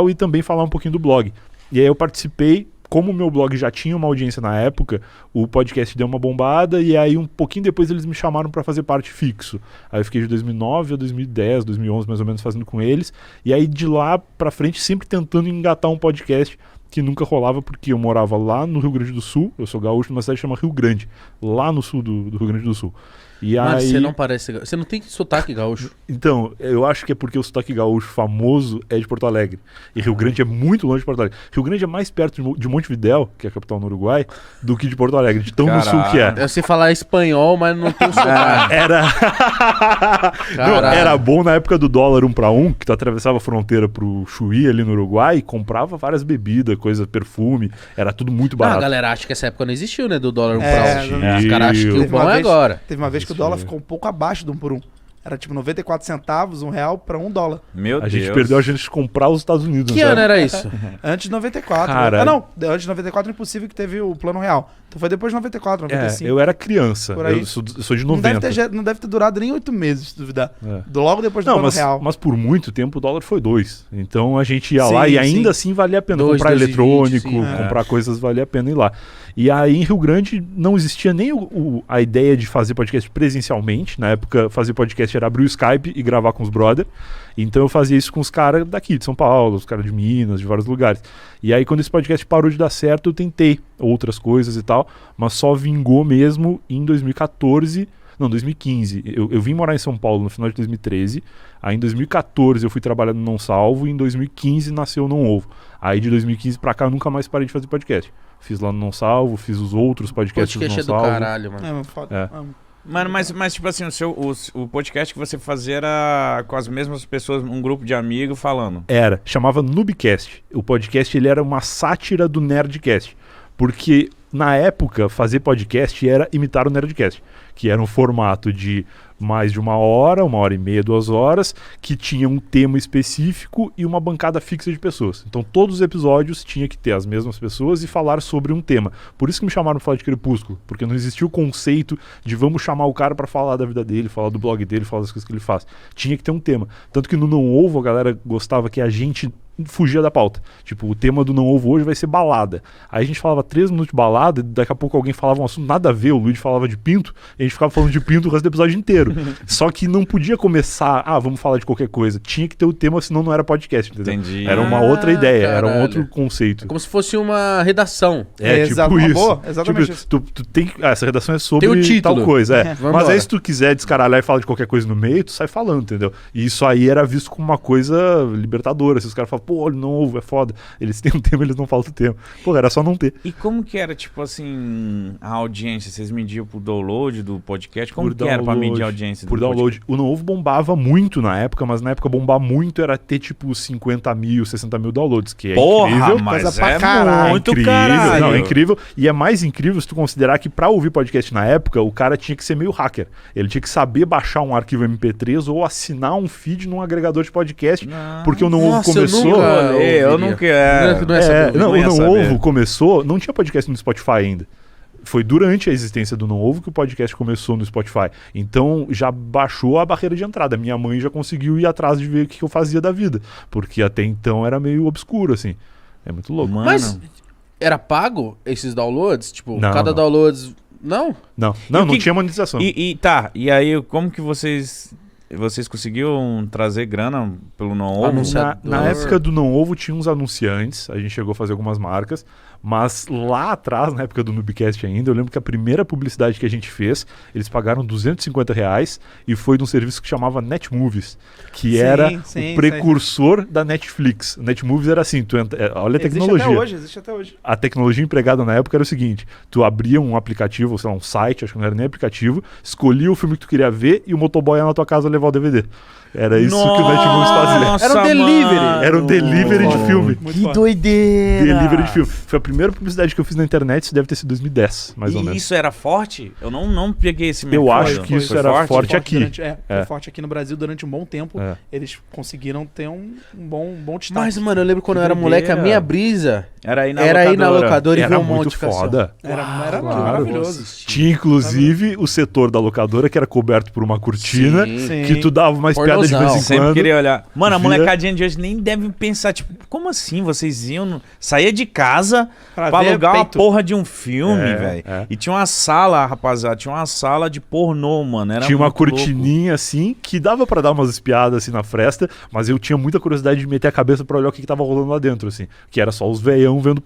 e também falar um pouquinho do blog. E aí eu participei, como o meu blog já tinha uma audiência na época, o podcast deu uma bombada e aí um pouquinho depois eles me chamaram para fazer parte fixo. Aí eu fiquei de 2009 a 2010, 2011 mais ou menos fazendo com eles. E aí de lá pra frente sempre tentando engatar um podcast que nunca rolava porque eu morava lá no Rio Grande do Sul. Eu sou gaúcho numa cidade que chama Rio Grande, lá no sul do Rio Grande do Sul. E Mas aí... você não parece gaúcho. Você não tem sotaque gaúcho. Então, eu acho que é porque o sotaque gaúcho famoso é de Porto Alegre. E Rio Grande é muito longe de Porto Alegre. Rio Grande é mais perto de Montevidéu, que é a capital no Uruguai, do que de Porto Alegre, de tão no sul que é. Eu sei falar espanhol, mas não tem sotaque. Não, era bom na época do dólar 1-1, que tu atravessava a fronteira pro Chuí ali no Uruguai e comprava várias bebidas, coisa, perfume, era tudo muito barato. A galera acha que essa época não existiu, né? Do dólar 1 existiu. pra 1. Os caras acham que o pão é agora. Teve uma vez que o dólar ficou um pouco abaixo do 1 por 1. Era tipo 94 centavos, R$1 pra $1. Meu Deus. A gente perdeu a chance de comprar os Estados Unidos. Que ano era isso? Antes de 94. Cara, não. Antes de 94 é impossível que teve o plano real. Então foi depois de 94, 95. Eu era criança. Por aí. Eu sou de 90. Não deve ter durado nem 8 meses, se duvidar. Logo depois do plano real. Mas por muito tempo o dólar foi 2. Então a gente ia Sim, lá e sim. ainda assim valia a pena 2, comprar 2,20, eletrônico, sim. comprar coisas, valia a pena ir lá. E aí em Rio Grande não existia nem a ideia de fazer podcast presencialmente. Na época fazer podcast era abrir o Skype e gravar com os brother. Então eu fazia isso com os caras daqui, de São Paulo, os caras de Minas, de vários lugares. E aí quando esse podcast parou de dar certo, eu tentei outras coisas e tal, mas só vingou mesmo em 2014, não, 2015. Eu vim morar em São Paulo no final de 2013, aí em 2014 eu fui trabalhar no Não Salvo e em 2015 nasceu o Não Ovo. Aí de 2015 pra cá eu nunca mais parei de fazer podcast. Fiz lá no Não Salvo, fiz os outros podcasts do Não Podcast é Salvo. do caralho, mano. Foda. Mano, mas tipo assim, o podcast que você fazia era com as mesmas pessoas, um grupo de amigos falando? Chamava Noobcast. O podcast ele era uma sátira do Nerdcast. Porque na época fazer podcast era imitar o Nerdcast, que era um formato de mais de 1 hora e meia, 2 horas, que tinha um tema específico e uma bancada fixa de pessoas. Então todos os episódios tinha que ter as mesmas pessoas e falar sobre um tema. Por isso que me chamaram pra falar de Crepúsculo, porque não existia o conceito de vamos chamar o cara pra falar da vida dele, falar do blog dele, falar das coisas que ele faz. Tinha que ter um tema. Tanto que no Não Ovo a galera gostava que a gente fugia da pauta. Tipo, o tema do Não Ovo hoje vai ser balada. Aí a gente falava 3 minutos de balada, daqui a pouco alguém falava um assunto nada a ver, o Luigi falava de pinto, e a gente ficava falando de pinto o resto do episódio inteiro. Só que não podia começar, vamos falar de qualquer coisa. Tinha que ter o tema, senão não era podcast, entendeu? Entendi. Era uma outra ideia, caralho. era um outro conceito. É como se fosse uma redação. Tipo isso. Boa, exatamente isso. Tu tem, essa redação é sobre Tem o título. tal coisa. Mas Vambora. aí se tu quiser descaralhar e falar de qualquer coisa no meio, tu sai falando, entendeu? E isso aí era visto como uma coisa libertadora. Se os caras falam, pô, olha, Não Ovo, é foda. Eles têm um tema, eles não falam do tema. Pô, era só não ter. E como que era, tipo assim, a audiência? Vocês mediam por download do podcast? Como que era pra medir a audiência por do download. O Não Ovo bombava muito na época, mas na época bombar muito era ter tipo 50 mil, 60 mil downloads, que é incrível. Mas coisa pra é caralho. muito incrível. caralho. Não, é incrível. E é mais incrível se tu considerar que pra ouvir podcast na época, o cara tinha que ser meio hacker. Ele tinha que saber baixar um arquivo MP3 ou assinar um feed num agregador de podcast, porque o Não Ovo Nossa, começou... Eu não quero. O Não saber. Ovo começou, não tinha podcast no Spotify ainda. Foi durante a existência do Não Ovo que o podcast começou no Spotify. Então já baixou a barreira de entrada. Minha mãe já conseguiu ir atrás de ver o que eu fazia da vida. Porque até então era meio obscuro, assim. É muito louco. Mano. Mas era pago esses downloads? Tipo, Não, cada não. download... Não? Não que- tinha monetização. E aí, como que vocês conseguiram trazer grana pelo Não Ovo? Na época do Não Ovo tinha uns anunciantes, a gente chegou a fazer algumas marcas, mas lá atrás, na época do Noobcast ainda, eu lembro que a primeira publicidade que a gente fez, eles pagaram R$250 e foi de um serviço que chamava Netmovies, que era o precursor da Netflix. Netmovies era assim, olha a tecnologia. Existe até hoje. A tecnologia empregada na época era o seguinte, tu abria um aplicativo, sei lá, um site, acho que não era nem aplicativo, escolhia o filme que tu queria ver e o motoboy ia na tua casa levar o DVD. Era isso que o Netmovies fazia. Era um delivery. Era um delivery de filme. Que doideira. Delivery de filme. Foi a primeira publicidade que eu fiz na internet, isso deve ter sido 2010, mais ou E menos. isso era forte? Eu não peguei esse mercado. Eu acho que isso era forte aqui. Foi forte aqui no Brasil durante um bom tempo. Eles conseguiram ter um bom destaque. Mas, mano, eu lembro quando eu era moleque, a minha brisa Era ir na locadora e ver Era um monte muito de cassete. foda. Era claro. maravilhoso. Tinha inclusive o setor da locadora que era coberto por uma cortina, Sim. que tu dava uma espiada de vez em Sempre quando. queria olhar. Mano, a Via. molecadinha de hoje nem deve pensar, tipo, como assim? Vocês iam. Saía de casa pra ver alugar uma peito. porra de um filme, É, velho. é. E tinha uma sala, rapaziada, tinha uma sala de pornô, mano. Era Tinha uma muito louco. cortininha assim, que dava pra dar umas espiadas assim na fresta, mas eu tinha muita curiosidade de meter a cabeça pra olhar o que tava rolando lá dentro, assim. Que era só os veião vendo